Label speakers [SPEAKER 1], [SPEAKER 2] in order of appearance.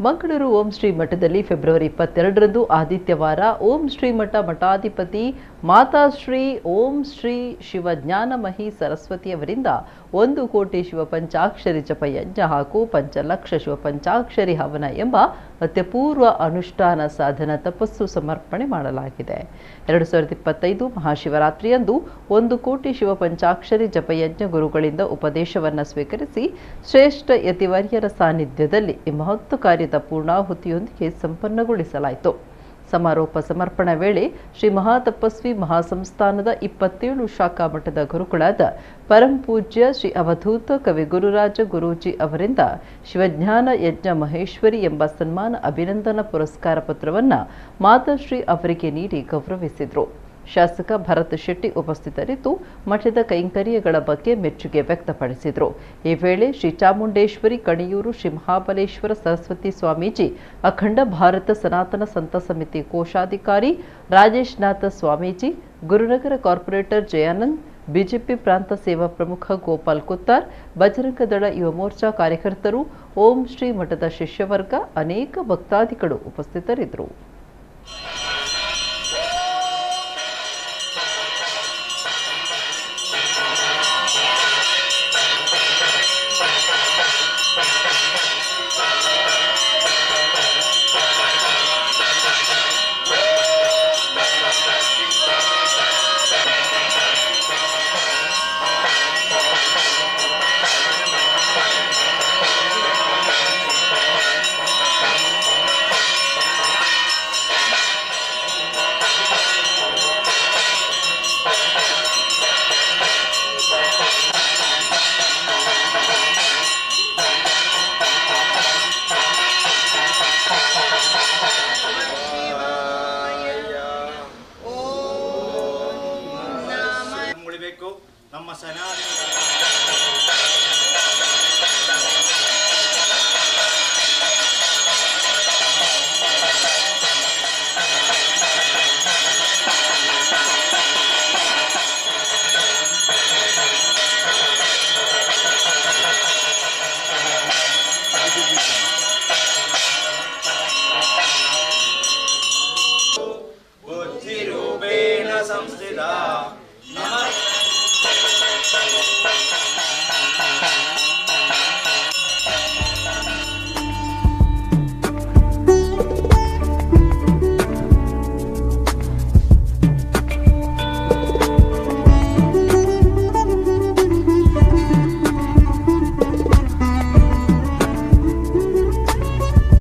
[SPEAKER 1] ಮಂಗಳೂರು ಓಂ ಶ್ರೀ ಮಠದಲ್ಲಿ ಫೆಬ್ರವರಿ 22ರಂದು ಆದಿತ್ಯವಾರ ಓಂ ಶ್ರೀ ಮಠ ಮಠಾಧಿಪತಿ ಮಾತಾಶ್ರೀ ಓಂ ಶ್ರೀ ಶಿವಜ್ಞಾನಮಹಿ ಸರಸ್ವತಿಯವರಿಂದ 1 ಕೋಟಿ ಶಿವಪಂಚಾಕ್ಷರಿ ಜಪಯಜ್ಞ ಹಾಗೂ 5 ಲಕ್ಷ ಶಿವಪಂಚಾಕ್ಷರಿ ಹವನ ಎಂಬ ಅತ್ಯಪೂರ್ವ ಅನುಷ್ಠಾನ ಸಾಧನ ತಪಸ್ಸು ಸಮರ್ಪಣೆ ಮಾಡಲಾಗಿದೆ. 2025 ಮಹಾಶಿವರಾತ್ರಿಯಂದು 1 ಕೋಟಿ ಶಿವಪಂಚಾಕ್ಷರಿ ಜಪಯಜ್ಞ ಗುರುಗಳಿಂದ ಉಪದೇಶವನ್ನು ಸ್ವೀಕರಿಸಿ ಶ್ರೇಷ್ಠ ಯತಿವರ್ಯರ ಸಾನ್ನಿಧ್ಯದಲ್ಲಿ ಈ ಮಹತ್ವ ಕಾರ್ಯದ ಪೂರ್ಣಾಹುತಿಯೊಂದಿಗೆ ಸಂಪನ್ನಗೊಳಿಸಲಾಯಿತು. ಸಮಾರೋಪ ಸಮರ್ಪಣಾ ವೇಳೆ ಶ್ರೀ ಮಹಾತಪಸ್ವಿ ಮಹಾಸಂಸ್ಥಾನದ 27 ಶಾಖಾ ಮಠದ ಗುರುಗಳಾದ ಪರಂಪೂಜ್ಯ ಶ್ರೀ ಅವಧೂತ ಕವಿ ಗುರುರಾಜ ಗುರೂಜಿ ಅವರಿಂದ ಶಿವಜ್ಞಾನ ಯಜ್ಞ ಮಹೇಶ್ವರಿ ಎಂಬ ಸನ್ಮಾನ ಅಭಿನಂದನಾ ಪುರಸ್ಕಾರ ಪತ್ರವನ್ನು ಮಾತಾಶ್ರೀ ಅವರಿಗೆ ನೀಡಿ ಗೌರವಿಸಿದರು. ಶಾಸಕ ಭರತ್ ಶೆಟ್ಟಿ ಉಪಸ್ಥಿತರಿದ್ದು ಮಠದ ಕೈಂಕರ್ಯಗಳ ಬಗ್ಗೆ ಮೆಚ್ಚುಗೆ ವ್ಯಕ್ತಪಡಿಸಿದರು. ಈ ವೇಳೆ ಶ್ರೀ ಚಾಮುಂಡೇಶ್ವರಿ ಕಣಿಯೂರು ಶ್ರೀ ಮಹಾಬಲೇಶ್ವರ ಸರಸ್ವತಿ ಸ್ವಾಮೀಜಿ, ಅಖಂಡ ಭಾರತ ಸನಾತನ ಸಂತ ಸಮಿತಿ ಕೋಶಾಧಿಕಾರಿ ರಾಜೇಶ್ ನಾಥ ಸ್ವಾಮೀಜಿ, ಗುರುನಗರ ಕಾರ್ಪೊರೇಟರ್ ಜಯಾನಂದ್, ಬಿಜೆಪಿ ಪ್ರಾಂತ ಸೇವಾ ಪ್ರಮುಖ ಗೋಪಾಲ್ ಕುತ್ತಾರ್, ಬಜರಂಗ ದಳ ಯುವ ಮೋರ್ಚಾ ಕಾರ್ಯಕರ್ತರು, ಓಂ ಶ್ರೀ ಮಠದ ಶಿಷ್ಯವರ್ಗ, ಅನೇಕ ಭಕ್ತಾದಿಗಳು ಉಪಸ್ಥಿತರಿದ್ದರು.
[SPEAKER 2] ನಮ್ಮ ಸನಾತನ